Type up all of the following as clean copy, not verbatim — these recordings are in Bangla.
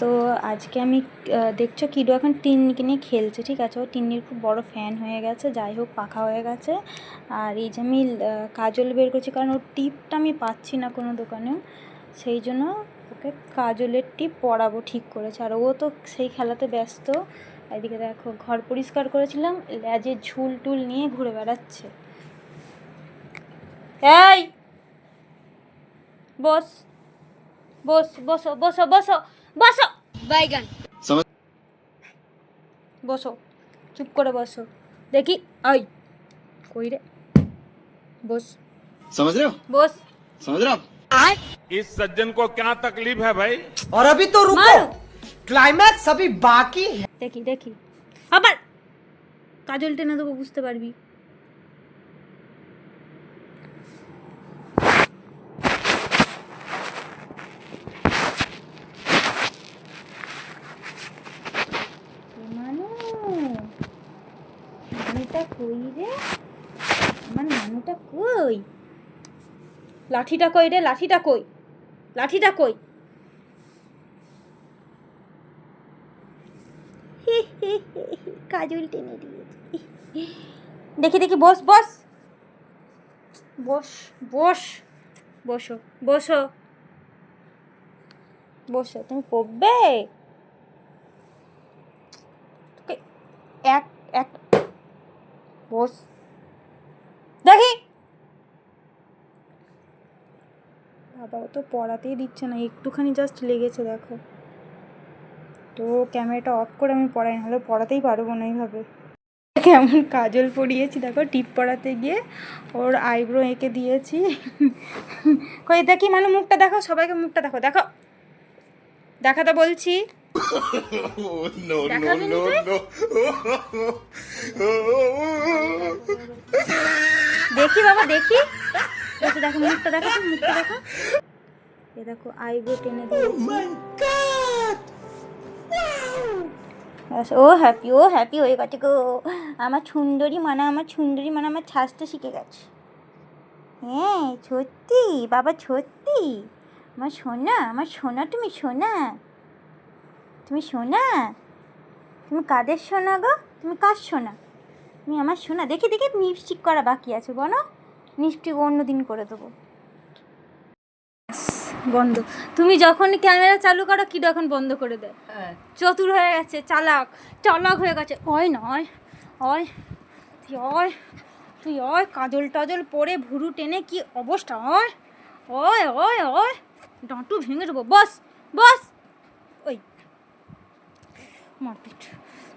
তো আজকে আমি দেখছো কিডো এখন টিন্নিকে নিয়ে খেলছে, ঠিক আছে। ও টিন্নির খুব বড় ফ্যান হয়ে গেছে, যাই হোক পাখা হয়ে গেছে। আর এই যে আমি কাজল বের করছি, কারণ ওর টিপটা আমি পাচ্ছি না কোনো দোকানেও, সেই জন্য ওকে কাজলের টিপ পরাবো ঠিক করেছে। আর ও তো সেই খেলাতে ব্যস্ত। এদিকে দেখো ঘর পরিষ্কার করেছিলাম, লেজে ঝুল টুল নিয়ে ঘুরে বেড়াচ্ছে। এই বস বস বসো বসো বসো বসো বাইগান, বসো চুপ করে বসো দেখি। আই কই রে, বস। समझ रहे हो বস। समझ रहे हो आप इस सज्जन को क्या तकलीफ है भाई? और अभी तो रुको, मारो। क्लाइमैक्स अभी बाकी है। দেখি দেখি আবার কাজল টেনে দেবো, বুঝতে পারবি। মানু, মানুটা কই রে, আমার মানুটা কই? লাঠিটা কই রে, লাঠিটা কই, লাঠিটা কই? কাজল টেনে দিয়েছি। দেখি দেখি, বস বস বস বস বসো বসো বসো, তুমি পড়বে। তোকে এক এক বস দেখি। বাবা ও তো পড়াতেই দিচ্ছে না, একটুখানি জাস্ট লেগেছে দেখো। তো ক্যামেরাটা অফ করে আমি পড়াই, নাহলে পড়াতেই পারবো না এইভাবে। কেমন কাজল পরিয়েছি দেখো, টিপ পড়াতে গিয়ে ওর আইব্রো এঁকে দিয়েছি। কই দেখি মানু, মুখটা দেখো, সবাইকে মুখটা দেখো, দেখো দেখাতে বলছি। नो नो দেখাবি नो নি তুই? नो দেখি বাবা দেখি, বসে দেখো মুখটা দেখো, তুমি মুখটা দেখো। এ দেখো আইব্রো টেনে দিয়েছি। ও হ্যাপি, ও হ্যাপি হয়ে গেছে গো। আমার সুন্দরী মানা, আমার সুন্দরী মানা আমার ছাঁচতে শিখে গেছে। হ্যাঁ সত্যি বাবা, সত্যি আমার সোনা, আমার সোনা, তুমি সোনা, তুমি সোনা, তুমি কাদের সোনা গো, তুমি কার সোনা? তুমি আমার সোনা। দেখি দেখি লিপস্টিক করা বাকি আছে, বলো লিপস্টিক অন্য দিন করে দেবো। বন্ধ। তুমি যখন ক্যামেরা চালু করো কিডো এখন বন্ধ করে দেয়। চতুর হয়ে গেছে, চালাক চালাক হয়ে গেছে। ওই নয় ওই, তুই ওই, তুই ওই কাজল টাজল পরে ভুরু টেনে কি অবস্থা, ওই ওই ওই ওই ডাঁটু ভেঙে দেবো। বস বস। ওই মারপিট,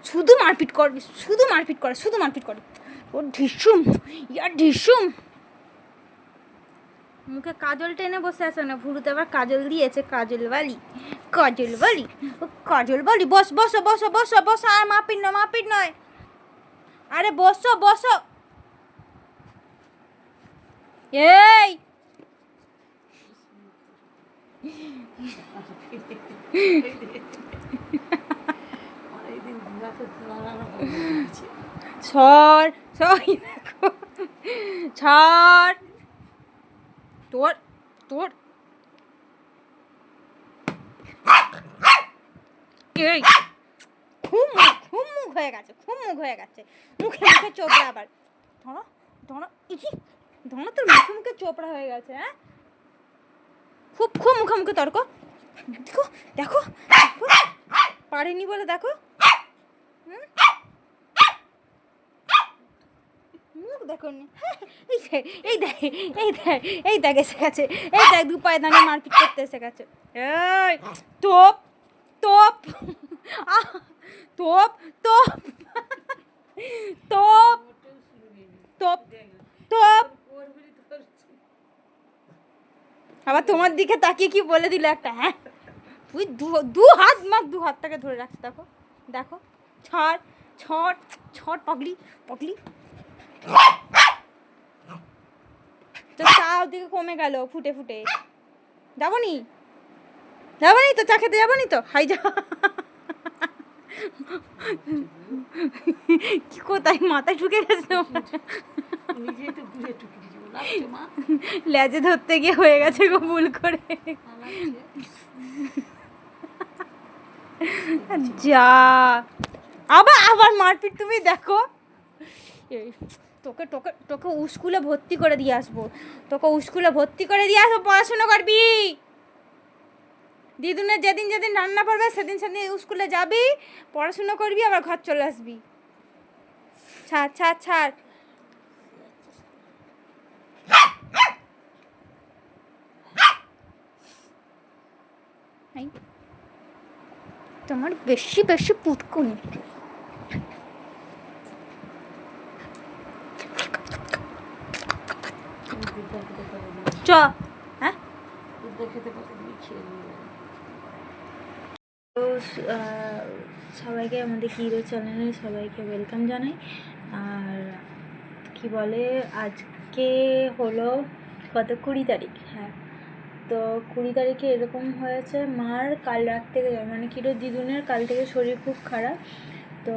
শুধু মারপিট করবি, শুধু মারপিট করে, শুধু মারপিট করে। ও ঢিসুম, ইয়ার ঢিসুম। মুখে কাজল টেনে বসে আছে না, ভুরুতে আবার কাজল দিয়েছে, কাজল বালি, কাজল বালি, ও কাজল বালি। বস বসো বসো বসো বসো, আর মারপিট নয়, মারপিট নয়, আরে বসো বসো। এই সর সর, দেখো ছাড়, তোর তোর এই খুব মুখ হয়ে গেছে, খুব মুখ হয়ে গেছে, মুখে মুখে চোপড়া আবার। ধরো ধরো ইহি, ধরো তোর মুখে মুখে চোপড়া হয়ে গেছে। হ্যাঁ খুব খুব মুখে মুখে তর্ক। দেখো দেখো দেখো, পারেনি বলে দেখো। মুখ দেখো নি, এই দেখ এই দেখ এই দেখ এসে গেছে, এই দেখ দু পায়ে দাঁড়িয়ে মারপিট করতে এসে গেছে। এই তোপ তোপ তোপ তোপ তোপ তোপ তোপ। আবার তোমার দিকে তাকিয়ে কি বলে দিল একটা, হ্যাঁ তুই দু হাত মার, দু হাতটাকে ধরে রাখছি দেখো, দেখো ছড় ছড় ছড়, পাগলি পাগলি। তো চা ওদিকে কমে গেল ফুটে ফুটে। যাবো নি, যাবো নি তো চা খেতে, যাবো নি তো, হাই যা। কি কোথায় মাথায় ঢুকে গেছে, লেজে ধরতে গিয়ে হয়ে গেছে গো ভুল করে। যা আবার আবার মারপিট তুমি দেখো। এই তোকে তোকে তোকে স্কুলে ভর্তি করে দিয়ে আসবো, তোকে স্কুলে ভর্তি করে দিয়ে আসবো, পড়াশোনা করবি। দিদুনের যেদিন যেদিন রান্না পড়বে সেদিন সেদিন স্কুলে যাবি, পড়াশুনো করবি, আবার ঘর চলে আসবি। ছাড় ছাড় ছাড়। তোমার বেশি বেশি পুটকুনি। চ হ্যাঁ তো সবাইকে আমাদের হিরো চ্যানেলে সবাইকে ওয়েলকাম জানাই। আর কি বলে, আজকে হলো কত 20 তারিখ। হ্যাঁ, তো 20 তারিখে এরকম হয়েছে, মার কাল রাত থেকে মানে কিরো দিদুনের কাল থেকে শরীর খুব খারাপ। তো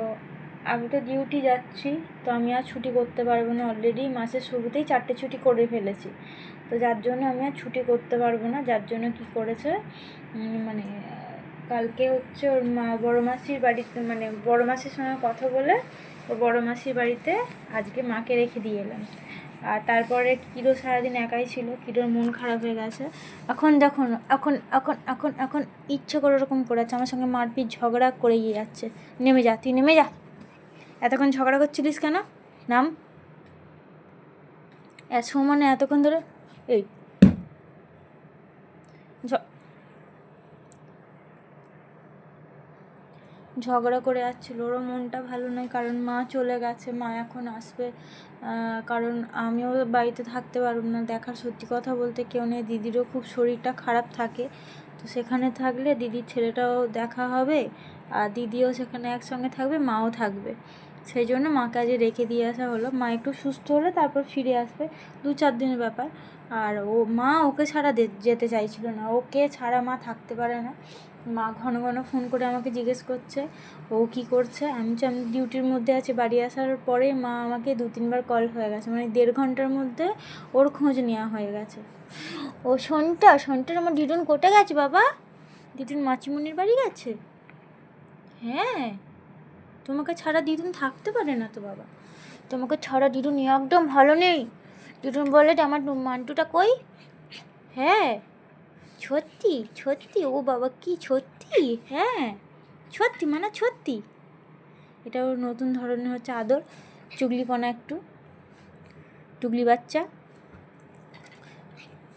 আমি তো ডিউটি যাচ্ছি, তো আমি আর ছুটি করতে পারবো না। অলরেডি মাসের শুরুতেই 4টে ছুটি করে ফেলেছি, তো যার জন্য আমি আর ছুটি করতে পারবো না। যার জন্য কি করেছে, মানে কালকে হচ্ছে ওর মা বড় মাসির বাড়িতে, মানে বড় মাসির সঙ্গে কথা বলে ওর বড় মাসির বাড়িতে আজকে মাকে রেখে দিয়ে এলাম। আর তারপরে কিরো সারাদিন একাই ছিল, কিরোর মন খারাপ হয়ে গেছে। এখন দেখুন, এখন এখন এখন এখন ইচ্ছে করে ওরকম করেছে, আমার সঙ্গে মারপিট ঝগড়া করেই যাচ্ছে। নেমে যা, তুই নেমে যা। এতক্ষণ ঝগড়া করছিলিস কেন? নাম মানে এতক্ষণ ধরে এই ঝগড়া করে যাচ্ছিল। ওরও মনটা ভালো নয়, কারণ মা চলে গেছে, মা এখন আসবে। কারণ আমিও বাড়িতে থাকতে পারব না, দেখার সত্যি কথা বলতে কেউ নেই। দিদিরও খুব শরীরটা খারাপ থাকে, তো সেখানে থাকলে দিদির ছেলেটাও দেখা হবে, আর দিদিও সেখানে একসঙ্গে থাকবে, মাও থাকবে। সেই জন্য মাকে আজ রেখে দিয়ে আসা হলো। মা একটু সুস্থ হলে তারপর ফিরে আসবে, 2-4 দিনের ব্যাপার। আর মা ওকে ছাড়া যেতে চাইছিল না, ওকে ছাড়া মা থাকতে পারে না। মা ঘন ঘন ফোন করে আমাকে জিজ্ঞেস করছে ও কি করছে। আমি ডিউটির মধ্যে আছি। বাড়ি আসার পরে মা আমাকে 2-3 বার কল হয়ে গেছে, মানে 1.5 ঘন্টার মধ্যে ওর খোঁজ নেওয়া হয়ে গেছে। ও শোনটার আমার দিদুন কোথায় গেছে বাবা? দিদুন মাচিমুনির বাড়ি গেছে। হ্যাঁ, তোমাকে ছাড়া দিদুন থাকতে পারে না তো বাবা, তোমাকে ছাড়া দিদুন একদম ভালো নেই। দিদুন বলে আমার মান্টুটা কই? হ্যাঁ সত্যি সত্যি, ও বাবা কি সত্যি? হ্যাঁ সত্যি, মানে সত্যি। এটা ওর নতুন ধরনের হচ্ছে আদর, চুগলিপনা, একটু টুগলি বাচ্চা।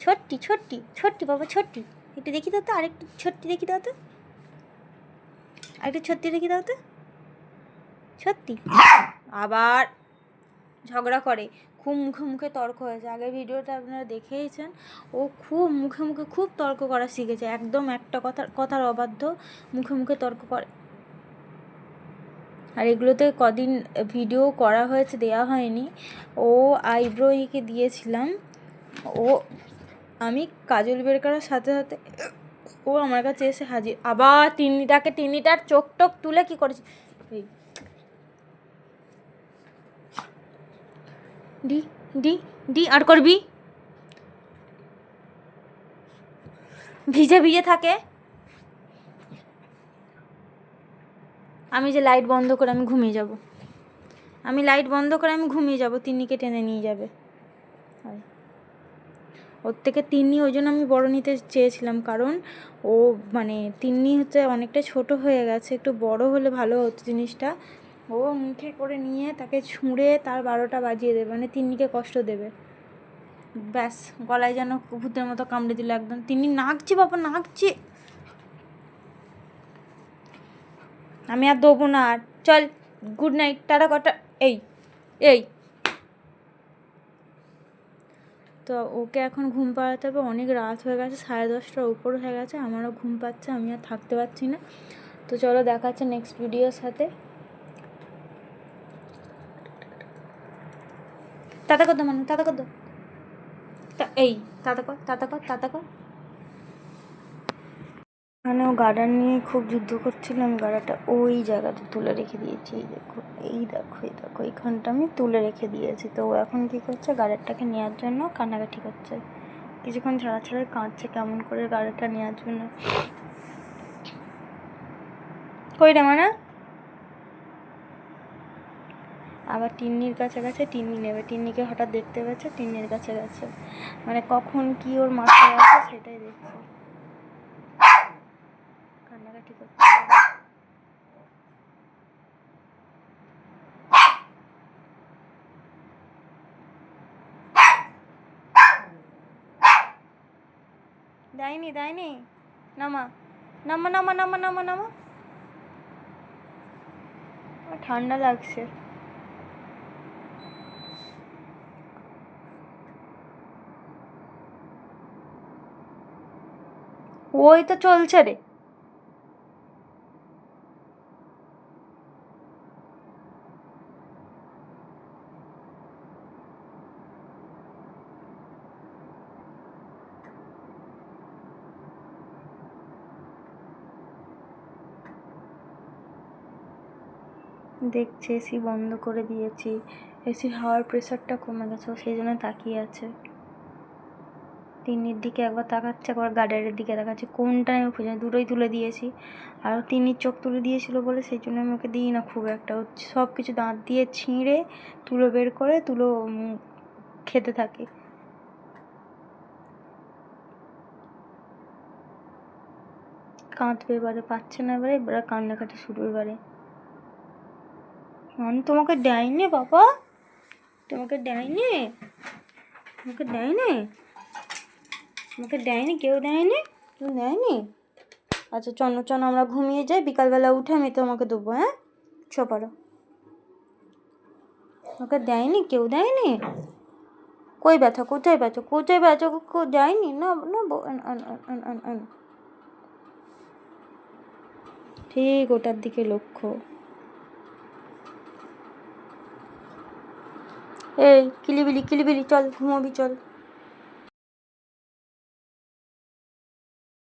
ছোট্টি ছোট্টি ছোট্টি বাবা, ছোট্টি। একটু দেখি দাও তো, আরেকটু ছোট্টি দেখি দাও তো, আরেকটু ছোট্টি দেখি দাও তো, সত্যি। আবার ঝগড়া করে, খুব মুখে মুখে তর্ক হয়েছে। আগের ভিডিওটা আপনারা দেখেইছেন, ও খুব মুখে মুখে খুব তর্ক করা শিখেছে, একদম একটা কথার অবাধ্য, মুখে মুখে তর্ক করে। আর এগুলোতে কদিন ভিডিও করা হয়েছে, দেওয়া হয়নি। ও আইব্রো এঁকে দিয়েছিলাম, ও আমি কাজল বের করার সাথে সাথে ও আমার কাছে এসে হাজির। আবার তিন্নিটার চোখ টোক তুলে কী করেছি, এই ডি ডি ডি আর করবি, ভিজে ভিজে থাকে। আমি যে লাইট বন্ধ করে আমি ঘুমিয়ে যাব, আমি ঘুমিয়ে যাব, তিন্নিকে টেনে নিয়ে যাবে। ওর থেকে তিন্নি ওই জন্য আমি বড় নিতে চেয়েছিলাম, কারণ ও মানে তিন্নি হচ্ছে অনেকটা ছোট হয়ে গেছে, একটু বড় হলে ভালো হতো জিনিসটা। ও মুখে করে নিয়ে তাকে ছুঁড়ে তার 12টা বাজিয়ে দেবে, মানে তিন্নিকে কষ্ট দেবে। ব্যাস, গলায় যেন ভূতের মতো কামড়ে দিল একদম। তিন্নি নাকছে বাবা, নাকছে। আমি আর দেবো না আর, চল গুড নাইট, টাটা কটা। এই এই তো ওকে এখন ঘুম পাড়াতে হবে, অনেক রাত হয়ে গেছে, 10:30টার উপর হয়ে গেছে। আমারও ঘুম পাচ্ছে, আমি আর থাকতে পারছি না। তো চলো, দেখা হচ্ছে নেক্সট ভিডিওর সাথে। তাতা কর মানে তাতা কর, এই তাতা কর। মানে ও গার্ডার নিয়ে খুব যুদ্ধ করছিল, আমি গার্ডারটা ওই জায়গাতে তুলে রেখে দিয়েছি। এই দেখো এইখানটা আমি তুলে রেখে দিয়েছি। তো ও এখন কী করছে, গার্ডারটাকে নেওয়ার জন্য কান্নাকাটি করছে, কিছুক্ষণ ছাড়া কাঁদছে কেমন করে গার্ডারটা নেওয়ার জন্য। কই রে মানা? আবার টিন্নির কাছে গেছে, টিন্নি নেবে, টিন্নিকে হঠাৎ দেখতে পেয়েছে, টিন্নির কাছে গেছে, মানে কখন কি ওর মাথায় আছে সেটাই দেখছে। কান্নাকাটি করতে হবে। দেয়নি দেয়নি, নামা নামা নামা নামা নামা নামা। আমার ঠান্ডা লাগছে। ওই তো চলছে রে। দেখছে এসি বন্ধ করে দিয়েছি, এসির হাওয়ার প্রেশারটা কমে গেছে, ও সেই জন্য তাকিয়ে আছে। তিন্নির দিকে একবার তাকাচ্ছে, একবার গার্ডারের দিকে তাকাচ্ছে, কোনটা আমি খুঁজে না, দুটোই তুলে দিয়েছি। আর তিন্নির চোখ তুলে দিয়েছিল বলে সেই জন্য আমি ওকে দিই না খুব একটা। ও সব কিছু দাঁত দিয়ে ছিঁড়ে তুলো বের করে তুলো খেতে থাকে। কাঁদবে এবারে, পাচ্ছে না এবারে, এবারে কান্নাকাটি শুরু এবারে। আমি তোমাকে দেয়নি বাবা, তোমাকে দেয়নি, তোমাকে দেয়নি, তোমাকে দেয়নি, কেউ দেয়নি, কেউ দেয়নি। আচ্ছা চলো চলো আমরা ঘুমিয়ে যাই, বিকালবেলা উঠে আমি তোমাকে দেবো। হ্যাঁ পারো। ওকে দেয়নি, কেউ দেয়নি। কই ব্যথা, কোথায় ব্যথা, কোথায় ব্যথা, কেউ দেয়নি না না। ঠিক ওটার দিকে লক্ষ্য। এই কিলিবিলি কিলিবিলি, চল ঘুমোবি চল।